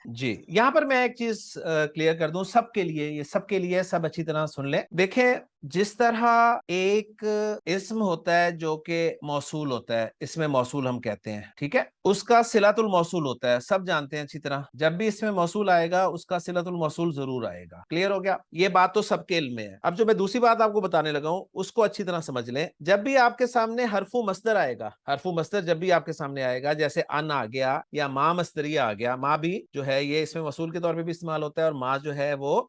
جی یہاں پر میں ایک چیز کلیئر کر دوں سب کے لیے، یہ سب کے لیے، سب اچھی طرح سن لیں. دیکھیں جس طرح ایک اسم ہوتا ہے جو کہ موصول ہوتا ہے، اسم موصول ہم کہتے ہیں، ٹھیک ہے، اس کا صلۃ الموصول ہوتا ہے، سب جانتے ہیں اچھی طرح. جب بھی اسم موصول آئے گا اس کا صلۃ الموصول ضرور آئے گا. کلیئر ہو گیا؟ یہ بات تو سب کے علم میں ہے. اب جو میں دوسری بات آپ کو بتانے لگا ہوں اس کو اچھی طرح سمجھ لیں. جب بھی آپ کے سامنے حرف مصدر آئے گا، حرف مصدر جب بھی آپ کے سامنے آئے گا، جیسے ان آ گیا یا ماں مصدریہ آ گیا، ماں بھی جو ہے یہ اسم موصول کے طور پہ بھی استعمال ہوتا ہے، اور ماں جو ہے وہ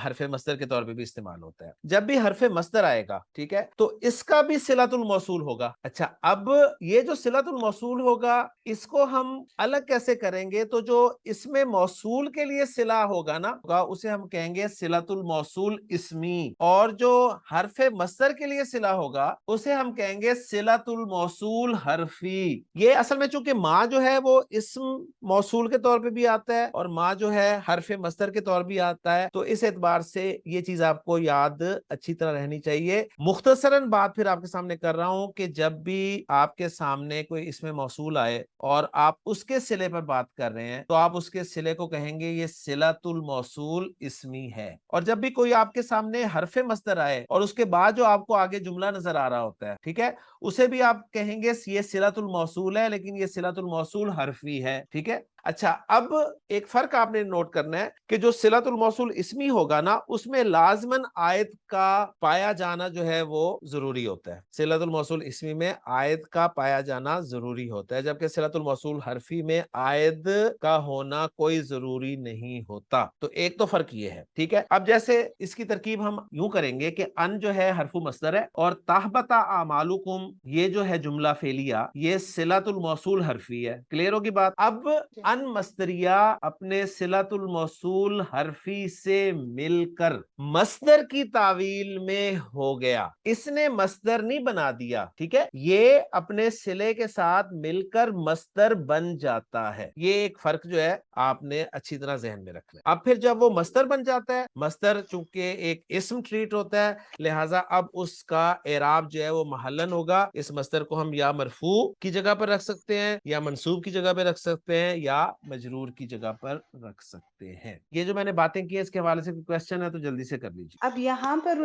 حرف مصدر کے طور پہ بھی استعمال ہوتا ہے. جب بھی حرف مصدر آئے گا، ٹھیک ہے، تو اس کا بھی صلۃ الموصول ہوگا. اچھا اب یہ جو صلۃ الموصول ہوگا اس کو ہم الگ کیسے کریں گے؟ تو جو اسم موصول کے لیے صلہ ہوگا نا اسے ہم کہیں گے صلۃ الموصول اسمی، اور جو حرف مصدر کے لیے صلہ ہوگا اسے ہم کہیں گے صلۃ الموصول حرفی. یہ اصل میں چونکہ ماں جو ہے وہ اسم موصول کے طور پہ بھی آتا ہے اور ماں جو ہے حرف مصدر کے طور بھی آتا ہے، تو اس اعتبار سے یہ چیز آپ کو یاد اچھی طرح رہنی چاہیے. مختصراً بات پھر آپ کے سامنے کر رہا ہوں کہ جب بھی آپ کے سامنے کوئی اسم موصول آئے اور آپ اس کے صلے پر بات کر رہے ہیں تو آپ اس کے صلے کو کہیں گے یہ صلۃ الموصول اسمی ہے. اور جب بھی کوئی آپ کے سامنے حرف مصدر آئے اور اس کے بعد جو آپ کو آگے جملہ نظر آ رہا ہوتا ہے، ٹھیک ہے، اسے بھی آپ کہیں گے یہ صلۃ الموصول ہے، لیکن یہ صلۃ الموصول حرفی ہے. ٹھیک ہے. اچھا اب ایک فرق آپ نے نوٹ کرنا ہے کہ جو صلۃ الموصول اسمی ہوگا نا اس میں لازماً عائد کا پایا جانا جو ہے وہ ضروری ہوتا ہے. صلۃ الموصول اسمی میں عائد کا پایا جانا ضروری ہوتا ہے، جبکہ صلۃ الموصول حرفی میں عائد کا ہونا کوئی ضروری نہیں ہوتا. تو ایک تو فرق یہ ہے. ٹھیک ہے. اب جیسے اس کی ترکیب ہم یوں کریں گے کہ ان جو ہے حرف مصدر ہے اور تحبط اعمالکم یہ جو ہے جملہ فعلیہ یہ صلۃ الموصول حرفی ہے. کلیئر ہوگی بات؟ اب ان مصدریہ اپنے صلۃ الموصول حرفی سے مل کر مصدر کی تعویل میں ہو گیا. اس نے مصدر نہیں بنا دیا، ٹھیک ہے، یہ اپنے صلے کے ساتھ مل کر مصدر بن جاتا ہے. یہ ایک فرق جو ہے آپ نے اچھی طرح ذہن میں رکھنا ہے. اب پھر جب وہ مصدر بن جاتا ہے، مصدر چونکہ ایک اسم ٹریٹ ہوتا ہے لہٰذا اب اس کا اعراب جو ہے وہ محلن ہوگا. اس مصدر کو ہم یا مرفوع کی جگہ پر رکھ سکتے ہیں یا منصوب کی جگہ پہ رکھ سکتے ہیں یا مجرور کی جگہ پر رکھ سکتے ہیں. یہ جو میں نے باتیں کی اس کے حوالے سے کوئی کوشچن ہے تو جلدی سے کر لیجیے. اب یہاں پر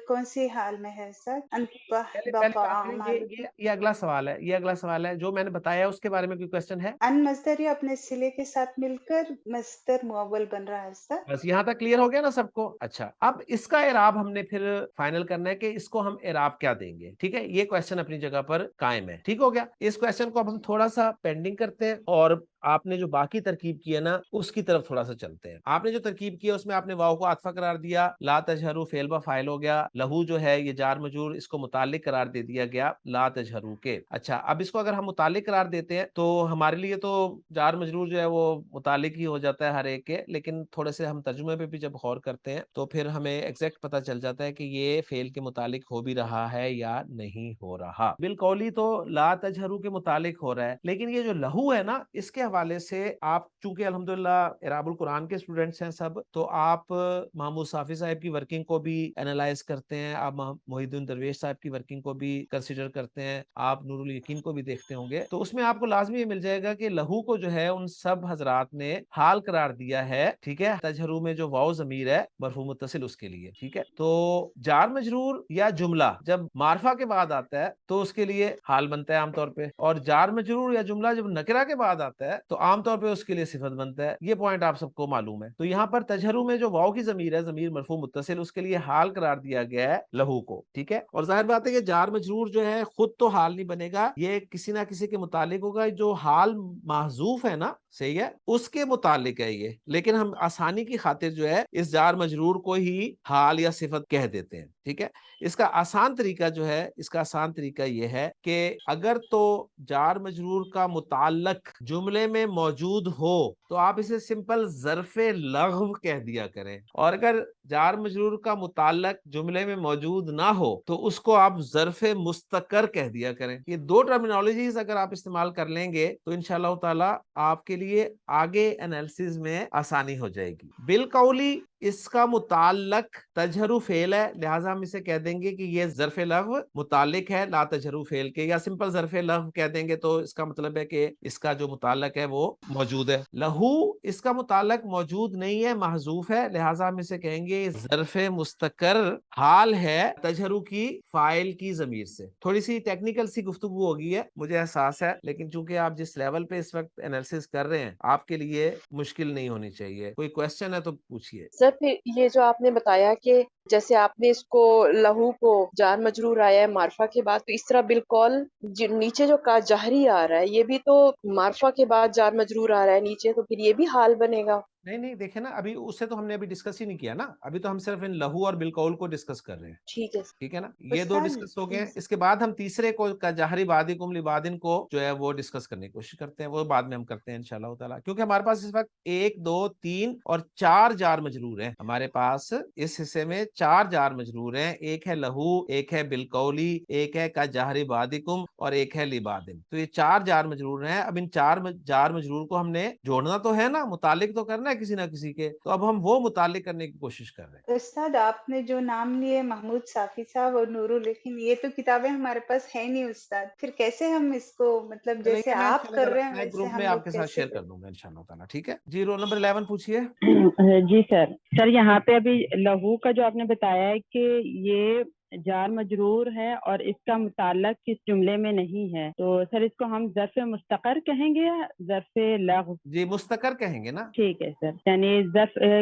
کون سی حال میں ہے سر؟ پہلے بات کریں یہ اگلا سوال ہے، یہ اگلا سوال ہے جو میں نے بتایا اس کے بارے میں کوئی کوشچن ہے؟ ان مصدر اپنے صلے کے ساتھ مل کر مصدر مؤول بن رہا ہے سر. بس یہاں تک کلیئر ہو گیا نا سب کو؟ اچھا اب اس کا اعراب ہم نے پھر فائنل کرنا ہے کہ اس کو ہم اعراب کیا دیں گے. ٹھیک ہے. یہ کوشچن اپنی جگہ پر قائم ہے. ٹھیک ہو گیا. اس کوشچن کو اب ہم تھوڑا سا پینڈنگ کرتے ہیں اور آپ نے جو باقی ترکیب کی ہے نا اس کی طرف تھوڑا سا چلتے ہیں. آپ نے جو ترکیب کی ہے اس میں آپ نے واو کو عاطفہ قرار دیا، لا تجہروا فعل با فاعل ہو گیا، لہو جو ہے یہ جار مجرور اس کو متعلق قرار دے دیا گیا لا تجہروا کے. اچھا اب اس کو اگر ہم متعلق قرار دیتے ہیں تو ہمارے لیے تو جار مجرور جو ہے وہ متعلق ہی ہو جاتا ہے ہر ایک کے، لیکن تھوڑے سے ہم ترجمے پہ بھی جب غور کرتے ہیں تو پھر ہمیں ایگزیکٹ پتہ چل جاتا ہے کہ یہ فعل کے متعلق ہو بھی رہا ہے یا نہیں ہو رہا. بالقولی تو لا تجہروا کے متعلق ہو رہا ہے، لیکن یہ جو لہو ہے نا اس کے حوالے سے آپ چونکہ الحمدللہ اعراب القرآن کے اسٹوڈنٹس ہیں سب، تو آپ محمود صافی صاحب کی ورکنگ کو بھی اینالائز کرتے ہیں، آپ محی الدین درویش صاحب کی ورکنگ کو بھی کنسیڈر کرتے ہیں، آپ نور الیقین کو بھی دیکھتے ہوں گے، تو اس میں آپ کو لازمی یہ مل جائے گا کہ لہو کو جو ہے ان سب حضرات نے حال قرار دیا ہے. ٹھیک ہے. تجہروا میں جو واو ضمیر ہے مرفوع متصل اس کے لیے. ٹھیک ہے. تو جار مجرور یا جملہ جب معرفہ کے بعد آتا ہے تو اس کے لیے حال بنتا ہے عام طور پہ، اور جار مجرور یا جملہ جب نکرہ کے بعد آتا ہے تو عام طور پہ اس کے لیے صفت بنتا ہے. یہ پوائنٹ آپ سب کو معلوم ہے. تو یہاں پر تجہروا میں جو واو کی ضمیر ہے ضمیر مرفوع متصل اس کے لیے حال قرار دیا گیا ہے لہو کو. ٹھیک ہے. اور ظاہر بات ہے کہ جار مجرور جو ہے خود تو حال نہیں بنے گا، یہ کسی نہ کسی کے متعلق ہوگا. جو حال محذوف ہے نا، صحیح ہے، اس کے متعلق ہے یہ، لیکن ہم آسانی کی خاطر جو ہے اس جار مجرور کو ہی حال یا صفت کہہ دیتے ہیں. ٹھیک ہے. اس کا آسان طریقہ جو ہے، اس کا آسان طریقہ یہ ہے کہ اگر تو جار مجرور کا متعلق جملے میں موجود ہو تو آپ اسے سمپل ظرف لغو کہہ دیا کریں، اور اگر جار مجرور کا متعلق جملے میں موجود نہ ہو تو اس کو آپ ظرف مستقر کہہ دیا کریں. یہ دو ٹرمینالوجیز اگر آپ استعمال کر لیں گے تو انشاءاللہ تعالی آپ کے لیے آگے انالیسز میں آسانی ہو جائے گی. بالقولی اس کا متعلق تجہر فعل ہے، لہٰذا ہم اسے کہہ دیں گے کہ یہ ظرف لغو متعلق ہے لا تجہر فعل کے، یا سمپل ظرف لغو کہہ دیں گے تو اس کا مطلب ہے کہ اس کا جو متعلق ہے وہ موجود ہے۔ لہو اس کا متعلق موجود نہیں ہے، محذوف ہے، لہٰذا ہم اسے کہیں گے ظرف مستقر حال ہے تجہر کی فاعل کی ضمیر سے۔ تھوڑی سی ٹیکنیکل سی گفتگو ہوگی ہے، مجھے احساس ہے، لیکن چونکہ آپ جس لیول پہ اس وقت انالیسس کر رہے ہیں آپ کے لیے مشکل نہیں ہونی چاہیے۔ کوئی کوشچن ہے تو پوچھیے۔ سر پھر یہ جو آپ نے بتایا کہ جیسے آپ نے اس کو لہو کو جار مجرور آیا ہے معرفہ کے بعد، تو اس طرح بالقول نیچے جو کا جہری آ رہا ہے یہ بھی تو معرفہ کے بعد جار مجرور آ رہا ہے نیچے، تو پھر یہ بھی حال بنے گا؟ نہیں دیکھیں نا، ابھی اس سے تو ہم نے ابھی ڈسکس ہی نہیں کیا نا، ابھی تو ہم صرف ان لہو اور بالقول کو ڈسکس کر رہے ہیں۔ ٹھیک ہے ٹھیک ہے نا، یہ دو استاد ڈسکس ہو گئے، اس کے بعد ہم تیسرے کو جاہری بادکم لبادن کو جو ہے وہ ڈسکس کرنے کی کوشش کرتے ہیں، وہ بعد میں ہم کرتے ہیں انشاءاللہ تعالیٰ، کیونکہ ہمارے پاس اس وقت 1 2 3 اور 4 جار مجرور ہیں، ہمارے پاس اس حصے میں 4 جار مجرور ہیں، ایک ہے لہو، ایک ہے بالقولی، ایک ہے کا جاہری بادکم اور ایک ہے لبادن، تو یہ 4 جار مجرور ہیں۔ اب ان 4 جار مجرور کو ہم نے جوڑنا تو ہے نا، متعلق تو کرنا ہے کسی نہ کسی کے، تو اب ہم وہ متعلق کرنے کی کوشش کر رہے ہیں۔ استاد آپ نے جو نام لیے محمود صافی صاحب اور نور الرحیم، یہ تو کتابیں ہمارے پاس ہے نہیں استاد، پھر کیسے ہم اس کو مطلب چلیں جیسے یہ میں آپ انشاءاللہ کر تعالیٰ رہے ہیں میں ویسے گروپ میں ہم لوگ آپ کے ساتھ کیسے شیئر کر کریں؟ دوں گا انشاءاللہ تعالیٰ، ٹھیک ہے جی۔ رول نمبر 11 پوچھیے۔ جی سر یہاں پہ ابھی لہو کا جو آپ نے بتایا ہے کہ یہ جار مجرور ہے اور اس کا متعلق کس جملے میں نہیں ہے، تو سر اس کو ہم ظرف مستقر کہیں گے یا ظرف لغو؟ جی مستقر کہیں گے نا۔ ٹھیک ہے سر، یعنی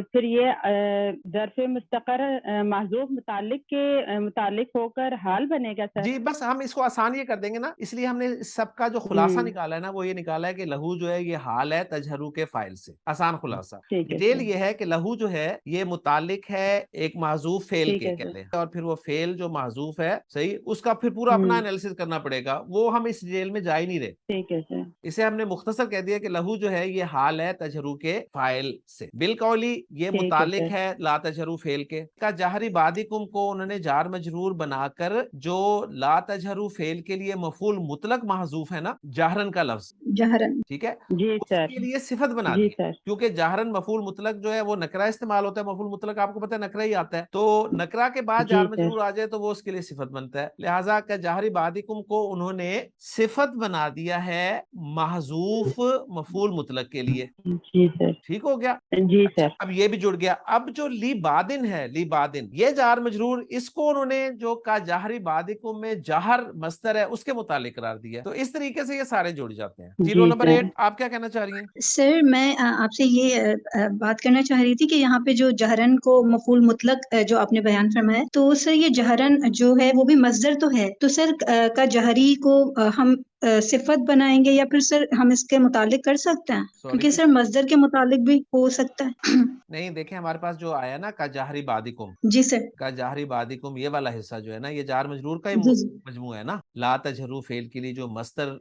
پھر یہ ظرف مستقر محذوف متعلق کے متعلق ہو کر حال بنے گا سر؟ جی بس ہم اس کو آسان یہ کر دیں گے نا، اس لیے ہم نے اس سب کا جو خلاصہ نکالا ہے نا وہ یہ نکالا ہے کہ لہو جو ہے یہ حال ہے تجہرو کے فائل سے، آسان خلاصہ۔ ٹھیک ہے ڈیٹیل سر، یہ ہے کہ لہو جو ہے یہ متعلق ہے ایک محذوف فعل ٹھیک کے ہے کہہ سر، لیں، اور پھر وہ فعل جو محذوف ہے صحیح، اس کا پھر پورا اپنا انالیسس کرنا پڑے گا، وہ ہم اس ڈیٹیل میں جا ہی نہیں رہے، ٹھیک ہے سر، اسے ہم نے مختصر کہہ دیا کہ لہو جو ہے یہ حال ہے تجہرو کے فائل سے۔ بالقولی یہ ٹھیک ہے متعلق سر، ہے لا تجہرو فعل کے کا جاہری بادکم کو انہوں نے جار مجرور بنا کر جو لا تجہرو فعل کے لیے مفعول مطلق محذوف ہے نا، جاہرن کا لفظ، جہرن، ٹھیک ہے، جی اس سر، کے لیے صفت بنا جی دی، سر، کیونکہ جاہرن مفعول مطلق جو ہے وہ نکرہ استعمال ہوتا ہے، مفعول مطلق آپ کو پتہ ہے نکرہ ہی آتا ہے، تو نکرہ کے بعد جی جار سر، مجرور آ جائے تو وہ اس کے لیے صفت بنتا ہے، لہٰذا کہ جاہری بادکم کو انہوں نے صفت بنا دیا ہے محذوف مفعول مطلق کے لیے، جی سر، ٹھیک ہو گیا۔ جی اچھا سر، اب یہ بھی جڑ گیا، اب جو لی بادن ہے، لی بادن یہ جار مجرور، اس کو انہوں نے جو کا جاہری بادکم میں جاہر مصدر ہے اس کے متعلق قرار دیا، تو اس طریقے سے یہ سارے جڑ جاتے ہیں۔ جی رول جی نمبر سر، 8 آپ کیا کہنا چاہ رہی ہیں؟ سر میں آپ سے یہ بات کرنا چاہ رہی تھی کہ یہاں پہ جو جہرن کو مفعول مطلق جو آپ نے بیان فرمایا، تو سر یہ جہرن جو ہے وہ بھی مصدر تو ہے، تو سر کا جہری کو ہم صفت بنائیں گے یا پھر سر ہم اس کے متعلق کر سکتے ہیں؟ سوری کیونکہ سر مصدر کے متعلق بھی ہو سکتا ہے۔ نہیں دیکھیں ہمارے پاس جو آیا نا کا جاہری بادکم، جی سر، کا جاہری بادکم یہ والا حصہ جو ہے نا یہ جار مجرور کا ہی جی جی مجموعہ ہے نا، لا تجہرو فعل کے لیے جو مصدر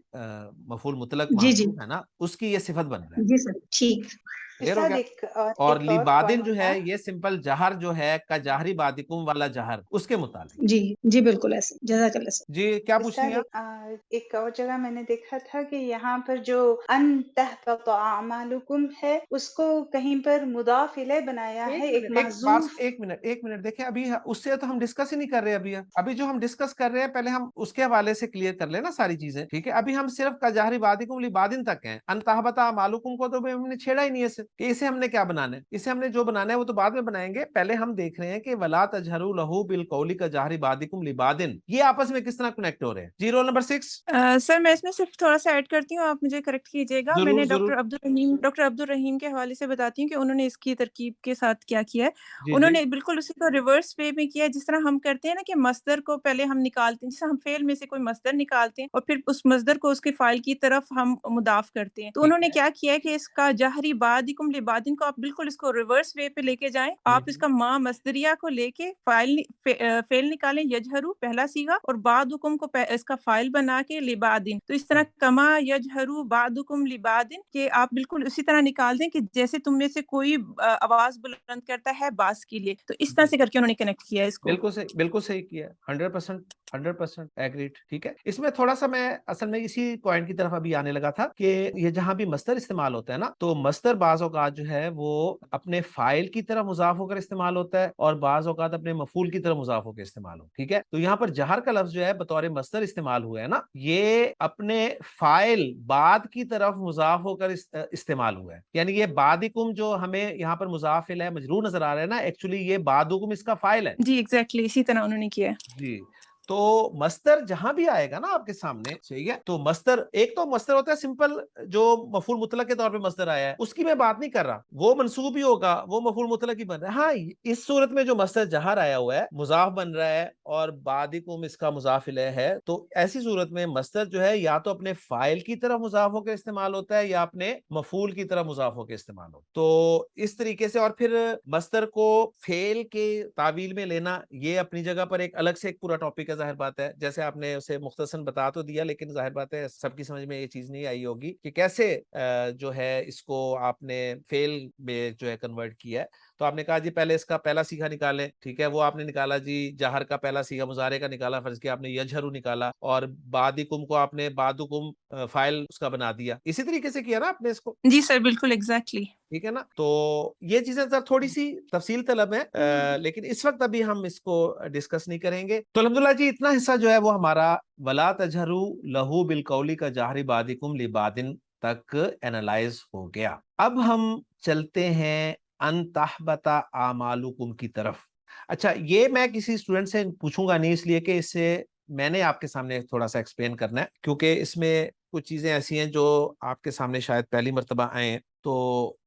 مفعول مطلق جی جی محذوف ہے نا اس کی یہ صفت بن رہا ہے، جی سر، ٹھیک، کلیئر ہو استاد گیا۔ ایک اور ایک لی اور بادن پوائنٹ جو ہے تھا۔ یہ سمپل جہر جو ہے کا جاہری بادکم والا جہر اس کے متعلق۔ جی جی بالکل ایسے، جزاک اللہ سر۔ جی کیا پوچھ رہی استاد ہیں آپ؟ ایک اور جگہ میں نے دیکھا تھا کہ یہاں پر جو ان تحبط اعمالکم ہے اس کو کہیں پر مضاف الیہ بنایا ہے، ایک محذوف۔ ایک منٹ دیکھیں، ابھی اس سے تو ہم ڈسکس ہی نہیں کر رہے، ابھی جو ہم ڈسکس کر رہے ہیں پہلے ہم اس کے حوالے سے کلیئر کر لیں نا ساری چیزیں، ٹھیک ہے، ابھی ہم صرف کا جاہری بادکم لی بادن تک ہیں، ان تحبط اعمالکم کو تو ہم نے چھیڑا ہی نہیں ہے کہ اسے ہم نے کیا بنانا ہے، اسے ہم نے جو بنانا ہے وہ تو بعد میں بنائیں گے، پہلے ہم دیکھ رہے ہیں کہ ولا تجہروا لہ بالقول کا جاہری بادکم لی بادن یہ آپس میں کس طرح کنیکٹ ہو رہے ہیں۔ جی رول نمبر 6 سر میں اس میں صرف تھوڑا سا ایڈ کرتی ہوں، آپ مجھے کریکٹ کیجیے گا۔ میں ضرور نے ضرور۔ ڈاکٹر عبدالرحیم کے حوالے سے بتاتی ہوں کہ انہوں نے اس کی ترکیب کے ساتھ کیا کیا ہے۔ جی انہوں جی نے بالکل اسی کو ریورس وے میں کیا ہے، جس طرح ہم کرتے ہیں نا کہ مصدر کو پہلے ہم نکالتے ہیں، جیسے ہم فعل میں سے کوئی مصدر نکالتے ہیں اور پھر اس مصدر کو اس کے فاعل کی طرف ہم مضاف کرتے ہیں، تو انہوں ٹھیک نے ہے۔ کیا کیا ہے کہ اس کا جاہری بادکم لبادن کو آپ بالکل اس کو ریورس وے پہ لے کے جائیں، آپ اس کا ما مصدریہ کو لے کے فعل نکالیں، یجہرو پہلا صیغہ اور بعدکم کو اس کا فاعل بنا کے لبادن، تو اس طرح کما یجہرو بعدکم لبادن کہ آپ بالکل اسی طرح نکال دیں کہ جیسے تم میں سے کوئی آواز بلند کرتا ہے باس کے لیے، تو اس طرح سے کر کے انہوں نے کنیکٹ کیا ہے اس کو۔ بالکل صحیح کیا ہے، 100%۔ 100% ایگریڈ. ٹھیک ہے, اس میں تھوڑا سا میں اصل میں اسی پوائنٹ کی طرف ابھی آنے لگا تھا کہ یہ جہاں بھی مصدر استعمال ہوتا ہے نا, تو مصدر بعض اوقات جو ہے وہ اپنے فاعل کی طرف مضاف ہو کر استعمال ہوتا ہے اور بعض اوقات اپنے مفعول کی طرف مضاف ہو کے استعمال ہو. ٹھیک ہے, تو یہاں پر جہر کا لفظ جو ہے بطور مصدر استعمال ہوا ہے نا, یہ اپنے فاعل بعد کی طرف مضاف ہو کر استعمال ہوا ہے. یعنی یہ بعدکم جو ہمیں یہاں پر مضاف الیہ مجرور نظر آ رہا ہے نا, ایکچولی یہ بعدکم اس کا فاعل ہے. جی ایگزیکٹلی اسی طرح انہوں نے کیا ہے. جی, تو مصدر جہاں بھی آئے گا نا آپ کے سامنے, ٹھیک ہے, تو مصدر ایک تو مصدر ہوتا ہے سمپل جو مفعول مطلق کے طور پہ مصدر آیا ہے, اس کی میں بات نہیں کر رہا, وہ منصوب ہی ہوگا, وہ مفعول مطلق ہی بن رہا ہے. ہاں, اس صورت میں جو مصدر جہر آیا ہوا ہے مضاف بن رہا ہے اور بعدکم اس کا مضاف الیہ ہے, تو ایسی صورت میں مصدر جو ہے یا تو اپنے فاعل کی طرف مضاف ہو کے استعمال ہوتا ہے یا اپنے مفعول کی طرف مضاف ہو کے استعمال ہوتا ہے. تو اس طریقے سے, اور پھر مصدر کو فعل کے تعویل میں لینا یہ اپنی جگہ پر ایک الگ سے ایک پورا ٹاپک ہے. ظاہر بات ہے, جیسے آپ نے اسے مختصراً بتا تو دیا, لیکن ظاہر بات ہے سب کی سمجھ میں یہ چیز نہیں آئی ہوگی کہ کیسے جو ہے اس کو آپ نے فعل میں جو ہے کنورٹ کیا ہے. تو آپ نے کہا جی پہلے اس کا پہلا سیغہ نکالیں, ٹھیک ہے, وہ آپ نے نکالا جی جہر کا پہلا سیغہ مضارع کا نکالا, فرض کیا آپ نے یجہرو نکالا, اور بعدکم کو آپ نے بعدکم فاعل اس کا بنا دیا. اسی طریقے سے کیا نا آپ نے اس کو. جی سر بالکل ایگزیکٹلی. ٹھیک ہے نا, تو یہ چیزیں تھوڑی سی تفصیل طلب ہے, لیکن اس وقت ابھی ہم اس کو ڈسکس نہیں کریں گے. تو الحمدللہ جی اتنا حصہ جو ہے وہ ہمارا ولا تجہروا لہ بالقول کا جہر بعضکم لبعض تک اینالائز ہو گیا. اب ہم چلتے ہیں ان تحبط اعمالکم کی طرف. اچھا, یہ میں کسی اسٹوڈنٹ سے پوچھوں گا نہیں, اس لیے کہ اس سے میں نے آپ کے سامنے تھوڑا سا ایکسپلین کرنا ہے, کیونکہ اس میں کچھ چیزیں ایسی ہیں جو آپ کے سامنے شاید پہلی مرتبہ آئے ہیں, تو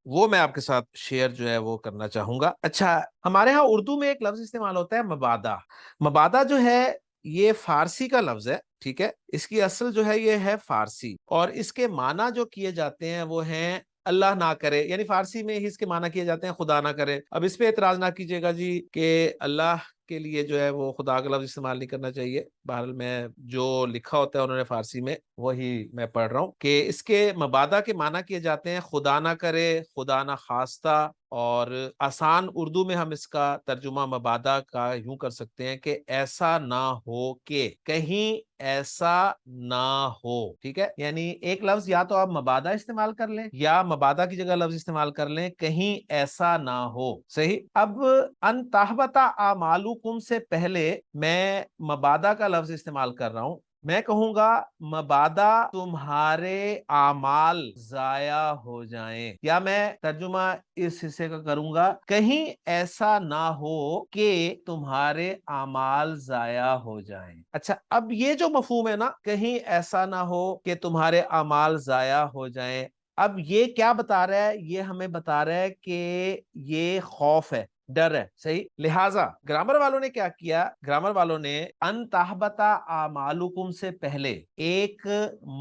وہ میں آپ کے ساتھ شیئر جو ہے وہ کرنا چاہوں گا. اچھا, ہمارے ہاں اردو میں ایک لفظ استعمال ہوتا ہے مبادہ. مبادہ جو ہے یہ فارسی کا لفظ ہے, ٹھیک ہے, اس کی اصل جو ہے یہ ہے فارسی, اور اس کے معنی جو کیے جاتے ہیں وہ ہیں اللہ نہ کرے, یعنی فارسی میں ہی اس کے معنی کیے جاتے ہیں خدا نہ کرے. اب اس پہ اعتراض نہ کیجیے گا جی کہ اللہ کے لیے جو ہے وہ خدا کا لفظ استعمال نہیں کرنا چاہیے. بہرحال میں جو لکھا ہوتا ہے انہوں نے فارسی میں وہی میں پڑھ رہا ہوں کہ اس کے مبادہ کے معنی کیے جاتے ہیں خدا نہ کرے, خدا نہ خواستہ, اور آسان اردو میں ہم اس کا ترجمہ مبادہ کا یوں کر سکتے ہیں کہ ایسا نہ ہو کہ, کہیں ایسا نہ ہو. ٹھیک ہے, یعنی ایک لفظ یا تو آپ مبادہ استعمال کر لیں یا مبادہ کی جگہ لفظ استعمال کر لیں, کہیں ایسا نہ ہو. صحیح. اب ان تحبط اعمالکم سے پہلے میں مبادہ کا لفظ استعمال کر رہا ہوں. میں کہوں گا مبادہ تمہارے اعمال ضائع ہو جائیں, یا میں ترجمہ اس حصے کا کروں گا کہیں ایسا نہ ہو کہ تمہارے اعمال ضائع ہو جائیں. اچھا, اب یہ جو مفہوم ہے نا, کہیں ایسا نہ ہو کہ تمہارے اعمال ضائع ہو جائیں, اب یہ کیا بتا رہا ہے؟ یہ ہمیں بتا رہا ہے کہ یہ خوف ہے, ڈر ہے. صحیح. لہٰذا گرامر والوں نے کیا کیا, گرامر والوں نے ان تحبط اعمالکم سے پہلے ایک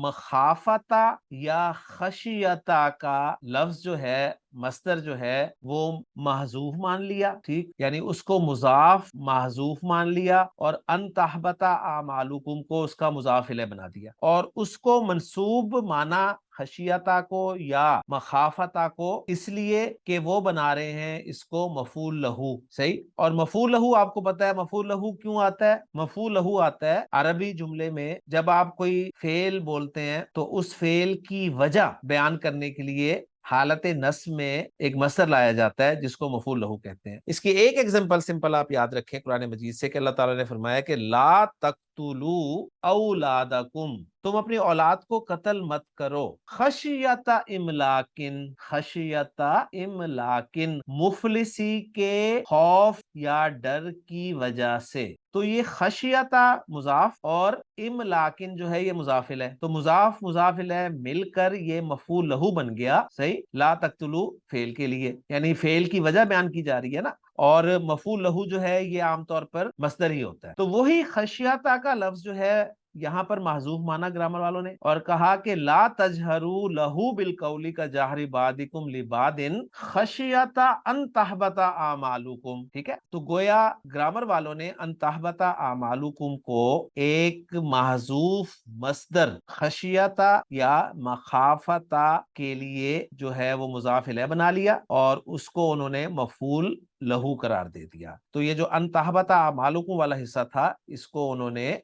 مخافتا یا خشیتا کا لفظ جو ہے مصدر جو ہے وہ محذوف مان لیا. ٹھیک, یعنی اس کو مضاف محذوف مان لیا, اور ان تحبط اعمالکم کو اس کا مضاف الیہ بنا دیا, اور اس کو منصوب مانا خشیتا کو یا مخافتا کو, اس لیے کہ وہ بنا رہے ہیں اس کو مفعول لہو. صحیح. اور مفعول لہو آپ کو پتا ہے مفعول لہو کیوں آتا ہے؟ مفعول لہو آتا ہے عربی جملے میں جب آپ کوئی فعل بولتے ہیں تو اس فعل کی وجہ بیان کرنے کے لیے حالت نصب میں ایک مصدر لایا جاتا ہے جس کو مفعول لہو کہتے ہیں. اس کی ایک ایگزامپل سمپل آپ یاد رکھیں قرآن مجید سے کہ اللہ تعالیٰ نے فرمایا کہ لا تقتلوا اولادکم, تم اپنی اولاد کو قتل مت کرو, خشیت املاکن, خشیت املاکن, مفلسی کے خوف یا ڈر کی وجہ سے. تو یہ خشیت مضاف اور املاکن جو ہے یہ مضاف الیہ, تو مضاف مضاف الیہ مل کر یہ مفعول لہو بن گیا. صحیح. لا تقتلوا فعل کے لیے, یعنی فعل کی وجہ بیان کی جا رہی ہے نا, اور مفعول لہو جو ہے یہ عام طور پر مصدر ہی ہوتا ہے. تو وہی خشیتا کا لفظ جو ہے یہاں پر محذوف مانا گرامر والوں نے, اور کہا کہ لا تجہروا لہ بالقول کا جہر بعضکم لبعض خشیت ان تحبط اعمالکم. ٹھیک ہے, تو گویا گرامر والوں نے ان تحبط اعمالکم کو ایک محذوف مصدر خشیت یا مخافت کے لیے جو ہے وہ مضاف الیہ بنا لیا, اور اس کو انہوں نے مفعول لہو قرار دے دیا. تو یہ جو ان تحبط اعمالکم والا حصہ تھا اس کو انہوں نے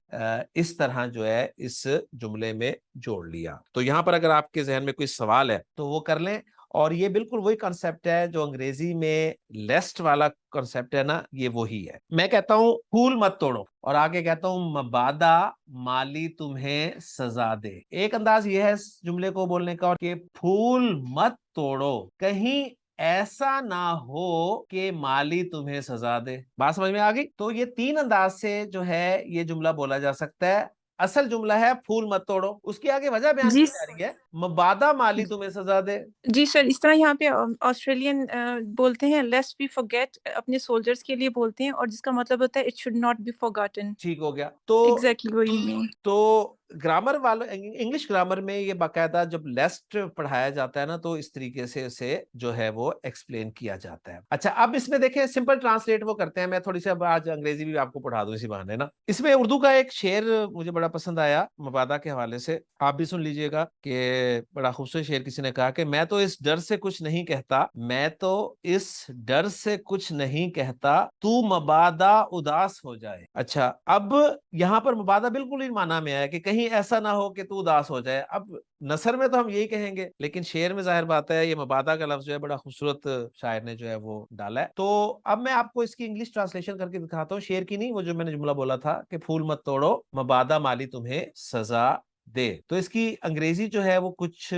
اس طرح جو ہے اس جملے میں جوڑ لیا. تو یہاں پر اگر آپ کے ذہن میں کوئی سوال ہے تو وہ کر لیں. اور یہ بالکل وہی کانسیپٹ ہے جو انگریزی میں لیسٹ والا کانسیپٹ ہے نا, یہ وہی ہے. میں کہتا ہوں پھول مت توڑو اور آگے کہتا ہوں مبادا مالی تمہیں سزا دے. ایک انداز یہ ہے اس جملے کو بولنے کا کہ پھول مت توڑو کہیں ایسا نہ ہو کہ مالی تمہیں سزا دے. بات سمجھ میں آ گئی؟ تو یہ 3 انداز سے جو ہے یہ جملہ بولا جا سکتا ہے. اصل جملہ ہے پھول مت توڑو, اس کی آگے وجہ بیان کی جا رہی ہے مبادا مالی تمہیں سزا دے. جی سر, اس طرح یہاں پہ آسٹریلین بولتے ہیں لیسٹ بی فارگیٹ, اپنے سولجرز کے لیے بولتے ہیں, اور جس کا مطلب ہوتا ہے it should not be forgotten. ٹھیک ہو گیا. تو ایگزیکٹلی وہی. تو گرامر والوں انگلش گرامر میں یہ باقاعدہ جب لیسٹ پڑھایا جاتا ہے نا تو اس طریقے سے اسے جو ہے وہ ایکسپلین کیا جاتا ہے. اچھا اب اس میں دیکھیں سمپل ٹرانسلیٹ وہ کرتے ہیں. میں تھوڑی سی اب آج انگریزی بھی آپ کو پڑھا دوں اسی بہانے نا. اس میں اردو کا ایک شعر مجھے بڑا پسند آیا مبادا کے حوالے سے, آپ بھی سن لیجئے گا کہ بڑا خوبصورت شعر کسی نے کہا کہ میں تو اس ڈر سے کچھ نہیں کہتا, میں تو اس ڈر سے کچھ نہیں کہتا, تو مبادا اداس ہو جائے. اچھا اب یہاں پر مبادا بالکل ہی معنی میں آیا کہ کہیں ایسا نہ ہو کہ تو اداس ہو جائے. اب نثر میں تو ہم یہی کہیں گے لیکن شعر میں ظاہر بات ہے یہ مبادا کا لفظ جو ہے بڑا خوبصورت شاعر نے جو ہے وہ ڈالا ہے. تو اب میں آپ کو اس کی انگلش ٹرانسلیشن کر کے دکھاتا ہوں, شعر کی نہیں, وہ جو میں نے جملہ بولا تھا کہ پھول مت توڑو مبادا مالی تمہیں سزا دے. تو اس کی انگریزی جو ہے وہ کچھ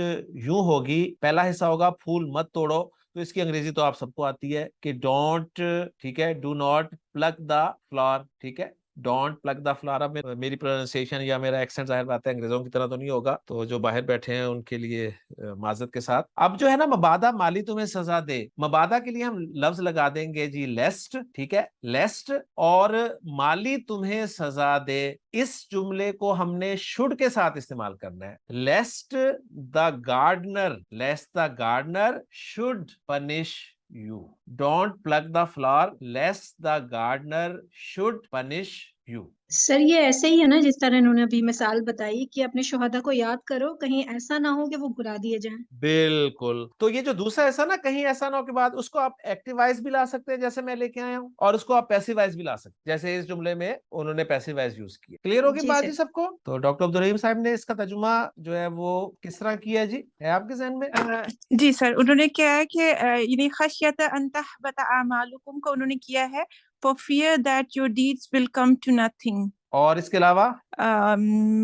یوں ہوگی. پہلا حصہ ہوگا پھول مت توڑو, تو اس کی انگریزی تو آپ سب کو آتی ہے کہ ڈونٹ, ٹھیک ہے, ڈو ناٹ پلک دا فلاور, ٹھیک ہے, ڈونٹ پلک دا فلاور. اب میری پروننسیشن یا میرا ایکسنٹ ظاہر بات ہے انگریزوں کی طرح تو نہیں ہوگا, تو جو باہر بیٹھے ہیں ان کے لیے معذرت کے ساتھ. اب جو ہے نا مبادا مالی تمہیں سزا دے, مبادا کے لیے ہم لفظ لگا دیں گے جی لیسٹ, ٹھیک ہے, لیسٹ, اور مالی تمہیں سزا دے اس جملے کو ہم نے شوڈ کے ساتھ استعمال کرنا ہے. Lest the gardener, lest the gardener should punish you. Don't pluck the flower lest the gardener should punish you. سر یہ ایسے ہی ہے نا جس طرح انہوں نے ابھی مثال بتائی کہ اپنے شہداء کو یاد کرو کہیں ایسا نہ ہو کہ وہ گرا دیے جائیں. بالکل. تو یہ جو دوسرا ایسا نا کہیں ایسا نہ ہو کے بعد اس کو آپ ایکٹیو وائز بھی لا سکتے ہیں جیسے میں لے کے آیا ہوں, اور اس کو آپ پیسیو وائز بھی لا سکتے ہیں جیسے اس جملے میں انہوں نے پیسیو وائز یوز کیا. کلیئر ہوگی بات جی سب کو؟ تو ڈاکٹر عبدالرحیم صاحب نے اس کا ترجمہ جو ہے وہ کس طرح کیا جی, ہے آپ کے ذہن میں؟ جی سر, انہوں نے کیا ہے کہ یعنی خشیت ان تحبط اعمالکم کو انہوں نے کیا ہے for fear that your deeds will come to nothing. اور اس کے علاوہ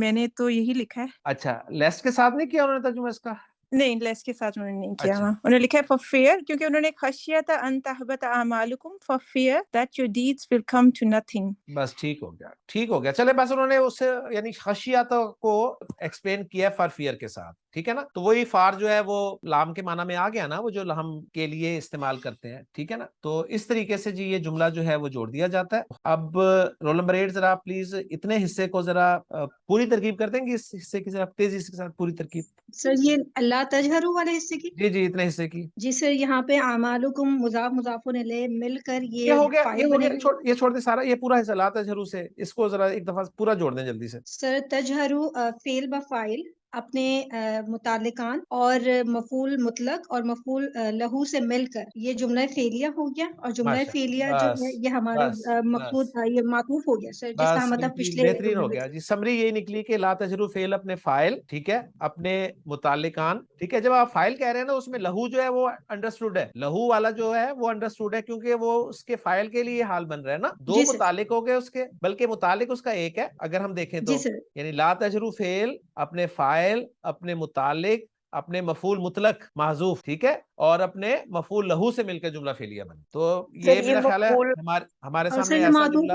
میں نے تو یہی لکھا ہے. اچھا لیس کے ساتھ نہیں کیا انہوں نے ترجمہ اس کا؟ نہیں, لیس کے ساتھ انہوں نے نہیں کیا. انہوں نے لکھا ہے for fear, کیونکہ انہوں نے خشیت ان تحبط اعمالکم for fear that your deeds will come to nothing. بس ٹھیک ہو گیا, ٹھیک ہو گیا. چلے بس انہوں نے اس سے یعنی خشیت کو ایکسپلین کیا فار فیئر کے ساتھ, ٹھیک ہے نا. تو وہی فار جو ہے وہ لام کے معنی میں آ گیا نا, وہ جو ہم کے لیے استعمال کرتے ہیں, ٹھیک ہے نا. تو اس طریقے سے جی یہ جملہ جو ہے وہ جوڑ دیا جاتا ہے. اب رول نمبر 8 ذرا پلیز اتنے حصے کو ذرا پوری ترکیب کر دیں گے, اس حصے کی ذرا تیزی کے ساتھ پوری ترکیب. سر یہ اللہ تجہروا والے حصے کی, جی اتنے حصے کی. جی سر یہاں پہ اعمالکم مضاف مضاف الیہ مل کر یہ ہو گیا, یہ چھوڑ دیں سارا, یہ پورا حصہ لا تجہروا سے, اس کو ذرا ایک دفعہ پورا جوڑ دیں جلدی سے. سر تجہروا فعل بفاعل اپنے متعلقان اور مفعول مطلق اور مفعول لہو سے مل کر یہ جملہ فعلیہ ہو گیا, اور جملہ فعلیہ جو ہے یہ ہمارا مفعول یہ معطوف ہو گیا سر, جس کا مطلب پچھلے بہترین ہو گیا جی. سمری یہی نکلی کہ لا تجہروا فعل اپنے فاعل, ٹھیک ہے, اپنے متعلقان, ٹھیک ہے. جب آپ فاعل کہہ رہے ہیں نا اس میں لہو جو ہے وہ انڈرسٹوڈ ہے, لہو والا جو ہے وہ انڈرسٹوڈ ہے کیونکہ وہ اس کے فاعل کے لیے حال بن رہا ہے نا. 2 متعلق ہو گئے اس کے, بلکہ متعلق اس کا ایک ہے اگر ہم دیکھیں تو, یعنی لا تجہروا فعل اپنے فاعل اپنے متعلق اپنے مفعول مطلق محذوف, ٹھیک ہے, اور اپنے مفعول لہو سے مل کر جملہ فعلیہ بن. تو یہ میرا خیال ہے ہمارے سامنے ایسا جملہ,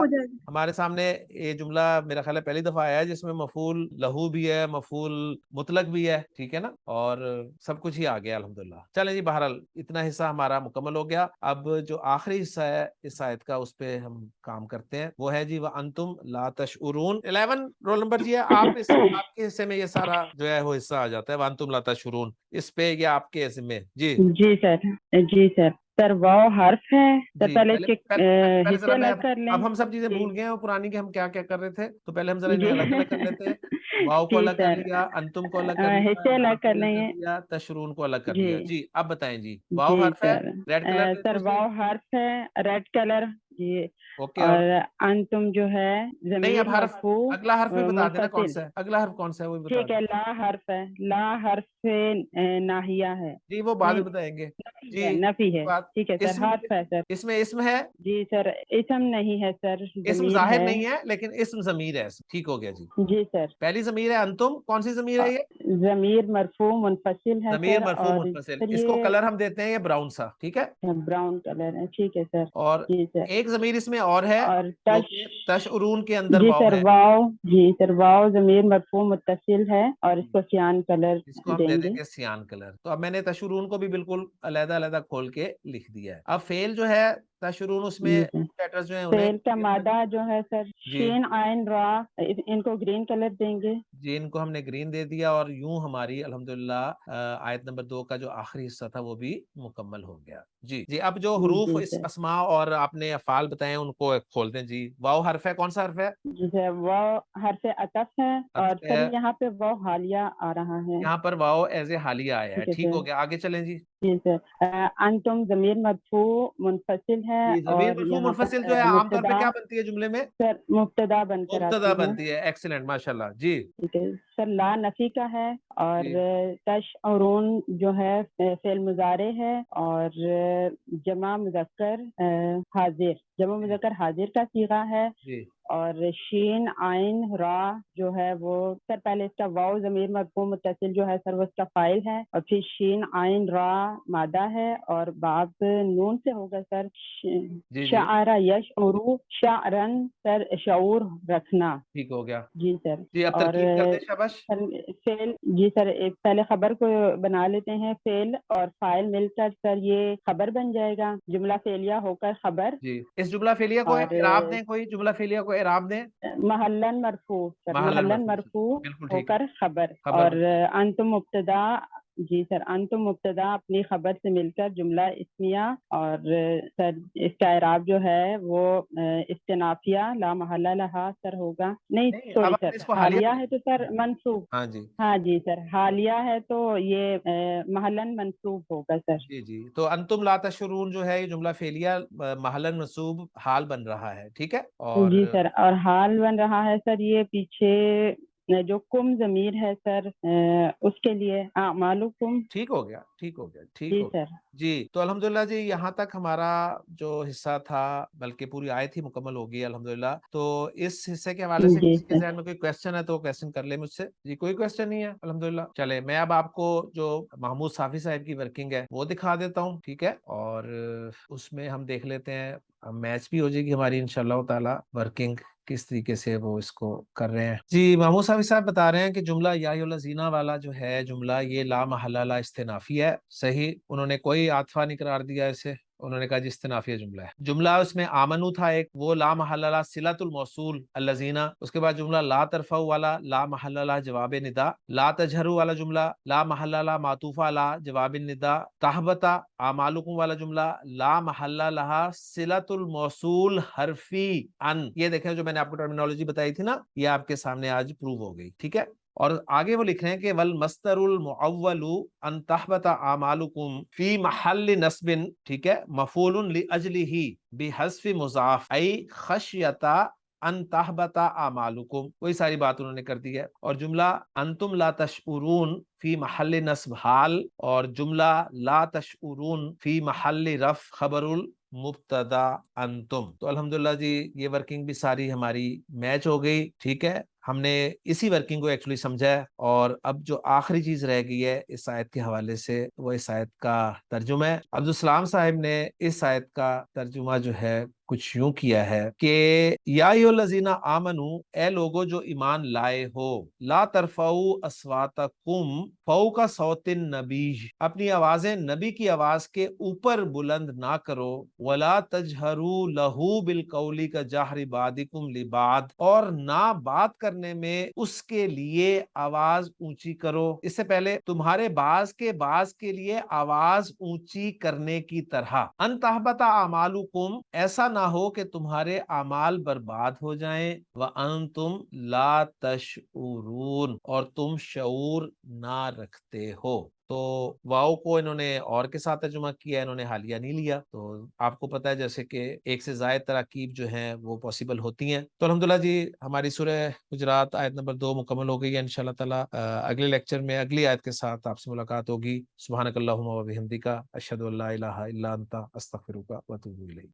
ہمارے سامنے یہ جملہ میرا خیال ہے پہلی دفعہ آیا ہے جس میں مفعول لہو بھی ہے, مفعول مطلق بھی ہے, ٹھیک ہے نا, اور سب کچھ ہی آ گیا الحمدللہ. چلیں جی بہرحال اتنا حصہ ہمارا مکمل ہو گیا. اب جو آخری حصہ ہے اس آیت کا اس پہ ہم کام کرتے ہیں, وہ ہے جی وَأَنْتُمْ لَا تَشْعُرُونَ. 11 رول نمبر جی ہے, آپ کے حصے میں یہ سارا جو ہے وہ حصہ آ جاتا ہے وَأَنْتُمْ لَا تَشْعُرُونَ, اس پہ یہ آپ کے ذمہ. جی سر واو حرف ہے, پہلے حصے الگ کر لیں. اب ہم سب چیزیں بھول گئے ہیں پرانی کے, ہم کیا کیا کر رہے تھے, تو پہلے ہم ذرا انہیں الگ الگ کر لیتے ہیں. واو کو جی الگ کر سر لیا, انتم کو الگ کر لیا, حصے لا الگ کو کر الگ لیں کر گے. لیا, تشرون کو الگ کر جی لیا. جی اب بتائیں جی, واو جی حرف ہے, سر. ریڈ کلر میں سر دوسری. واو حرف ہے, ریڈ کلر. جی. اوکے, اور اور انتم جو ہے نہیں, ضمیر اب حرف مرفوع اگلا حرف بھی بتا دینا کون منفصل. سا ہے, اگلا حرف کون سا ہے وہ بھی بتا ٹھیک ہے, دیں. لا حرف ہے, لا حرف سے ناہیہ ہے. جی وہ بعد میں نہیں, بتائیں گے. نفی ہے, جی نفی ہے. بات, ٹھیک ہے سر, اسم, حرف ہے سر. اس میں اسم ہے, جی سر, اسم نہیں ہے سر, اسم ضمیر ظاہر ہے. نہیں ہے لیکن اسم ضمیر ہے. ٹھیک ہو گیا جی. جی سر. پہلی ضمیر ہے انتم, کون سی ضمیر ہے یہ؟ ضمیر مرفوع منفصل ہے ضمیر سر. مرفوع اور منفصل, سر اس کو یہ کلر ہم دیتے ہیں یہ براؤن سا. ٹھیک ہے, براؤن کلر ہے. ٹھیک ہے سر. اور جی سر. ایک ضمیر اس میں اور ہے اور جو تش. کہ تشعرون کے اندر جی واو سر, ہے. واو. جی سر, واو ضمیر مرفوع متصل ہے اور اس کو سیان کلر اس کو ہم دیں دے گے. دیں گے سیان کلر. تو اب میں نے تشعرون کو بھی بالکل علیحدہ علیحدہ کھول کے لکھ دیا ہے. اب فعل جو ہے تشعرون, اس میں جی سر. لیٹرز جو ہیں انہیں فعل کا مادہ جو ہے سر جی شین عین را, ان کو گرین کلر دیں گے. جی ان کو ہم نے گرین دے دیا, اور یوں ہماری الحمدللہ آیت نمبر 2 کا جو آخری حصہ تھا وہ بھی مکمل ہو گیا. جی جی, اب جو حروف جی اس سر. اسماء اور آپ نے افعال بتائے ان کو کھول دیں. جی واو حرف ہے, کون سا حرف ہے؟ جی سر, واو حرف عطف ہے. اور عطف سر ہے, یہاں پہ واو حالیہ آ رہا ہے. یہاں پر واو ایز اے حالیہ آیا ہے. ٹھیک ہے ٹھیک سر. ہو گیا, آگے چلیں جی. جی سر. انتم ضمیر مرفوع منفصل ہے, جی ضمیر اور مرفوع یہاں پر منفصل جو ہے عام طور پہ مبتدا, کیا بنتی ہے جملے میں؟ سر مبتدا بن کر مبتدا آتی ہے. بنتی ہے. ایکسلنٹ, ماشاءاللہ. جی ٹھیک ہے سر. لا نفی کا ہے, اور جی تشعرون جو ہے فعل مضارع ہے, اور جمع مذکر حاضر, جمع جی مذکر حاضر کا صیغہ ہے. جی اور شین عین را جو ہے وہ سر پہلے اس کا واو ضمیر مرفوع متصل جو ہے سر وہ اس کا فاعل ہے, اور پھر شین عین را مادہ ہے, اور باب نون سے ہوگا سر. جی جی شعر یشعر شعرن, سر شعور رکھنا. ٹھیک ہو گیا. جی سر. جی اب اور ترکیب کر دیں شاباش. فعل, جی سر, پہلے خبر کو بنا لیتے ہیں. فعل اور فاعل مل کر سر یہ خبر بن جائے گا, جملہ فعلیہ ہو کر خبر. جی اس جملہ فعلیہ کو اور اعراب دیں, کوئی جملہ فعلیہ کو اعراب دیں. محلن مرفوع سر, محلن محلن مرفوع, مرفوع بالکل ہو ٹھیک ہے. کر خبر. خبر اور بن جائے. انتم مبتدا. جی سر, انتم مبتدا اپنی خبر سے مل کر جملہ اسمیہ. اور سر اس کا اعراب جو ہے وہ استنافیہ لا محل لہا سر ہوگا. نہیں نہیں, اب سوری آپ نے سر, اس کو حالیہ حالیہ بنا ہے تو سر منصوب. ہاں جی. ہاں جی سر, حالیہ ہے تو یہ محلن منصوب ہوگا سر. جی جی, تو انتم لا تشعرون جو ہے یہ جملہ فعلیہ محلاً منصوب حال بن رہا ہے. ٹھیک ہے, اور جی سر, اور حال بن رہا ہے سر یہ پیچھے جو کم ضمیر ہے سر اس کے لیے اعمالکم. ٹھیک ہو گیا, ٹھیک ہو گیا, ٹھیک جی ہو گیا. سر. جی تو الحمدللہ جی, یہاں تک ہمارا جو حصہ تھا, بلکہ پوری آیت ہی مکمل ہو گئی الحمدللہ. تو اس حصے کے حوالے سے جی کسی کے سر. ذہن میں کوئی کویسچن ہے تو کویسچن کر لے مجھ سے. جی کوئی کویسچن نہیں ہے الحمدللہ. چلے میں اب آپ کو جو محمود صافی صاحب کی ورکنگ ہے وہ دکھا دیتا ہوں. ٹھیک ہے, اور اس میں ہم دیکھ لیتے ہیں, میچ بھی ہو جائے گی ہماری انشاءاللہ تعالی ورکنگ کس طریقے سے وہ اس کو کر رہے ہیں. جی محمود صاحب بتا رہے ہیں کہ جملہ یا الذین والا جو ہے جملہ یہ لا محل لا استنافی ہے. صحیح, انہوں نے کوئی عاطفہ نہیں قرار دیا اسے, انہوں نے کہا جی استنافیہ جملہ ہے. جملہ اس میں آمنو تھا ایک, وہ لا محل لا صلۃ الموصول الذین. اس کے بعد جملہ لا ترفعوا والا لا محل لا جواب ندا. لا تجہروا والا جملہ لا محل لا معطوف لا جواب الندا. تحبط اعمالکم والا جملہ لا محل لہا صلۃ الموصول حرفی ان. یہ دیکھیں جو میں نے آپ کو ٹرمینالوجی بتائی تھی نا, یہ آپ کے سامنے آج پروو ہو گئی. ٹھیک ہے, اور آگے وہ لکھ رہے ہیں کہ والمصدر المعول ان تحبط اعمالکم فی محل نصب. ٹھیک ہے, مفعول لاجلہ بحذف مضاف ای خشیۃ ان تحبط اعمالکم. وہی ساری بات انہوں نے کر دی ہے. اور جملہ انتم لا تشعرون فی محل نصب حال, اور جملہ لا تشعرون فی محل رفع خبر مبتدا انتم. تو الحمدللہ جی یہ ورکنگ بھی ساری ہماری میچ ہو گئی. ٹھیک ہے, ہم نے اسی ورکنگ کو ایکچولی سمجھا ہے. اور اب جو آخری چیز رہ گئی ہے اس آیت کے حوالے سے وہ اس آیت کا ترجمہ ہے. عبدالسلام صاحب نے اس آیت کا ترجمہ جو ہے کچھ یوں کیا ہے کہ یا ایھا الذین آمنوا, اے لوگو جو ایمان لائے ہو, لا ترفعوا اصواتکم فوق صوت النبی, اپنی آوازیں نبی کی آواز کے اوپر بلند نہ کرو. ولا تجہروا لہ بالقول کجہر بعضکم لبعض, اور نہ بات کرنے میں اس کے لیے آواز اونچی کرو. اس سے پہلے تمہارے بعض کے لیے آواز اونچی کرنے کی طرح. ان تحبط اعمالکم, ایسا نہ ہو کہ تمہارے اعمال برباد ہو جائیں وَأَنْتُمْ لَا تَشْعُرُونَ اور تم شعور نہ رکھتے ہو. تو واؤ کو انہوں نے اور کے ساتھ ترجمہ کیا ہے، انہوں نے حالیہ نہیں لیا. تو آپ کو پتا ہے جیسے کہ ایک سے زائد تراکیب جو ہیں وہ پاسبل ہوتی ہیں. تو الحمدللہ جی ہماری سورہ حجرات آیت نمبر 2 مکمل ہو گئی ہے. انشاءاللہ تعالی اگلے لیکچر میں اگلی آیت کے ساتھ آپ سے ملاقات ہوگی. سبحانک اللہم و بحمدک اشہد ان لا الہ الا انت استغفرک و اتوب الیک.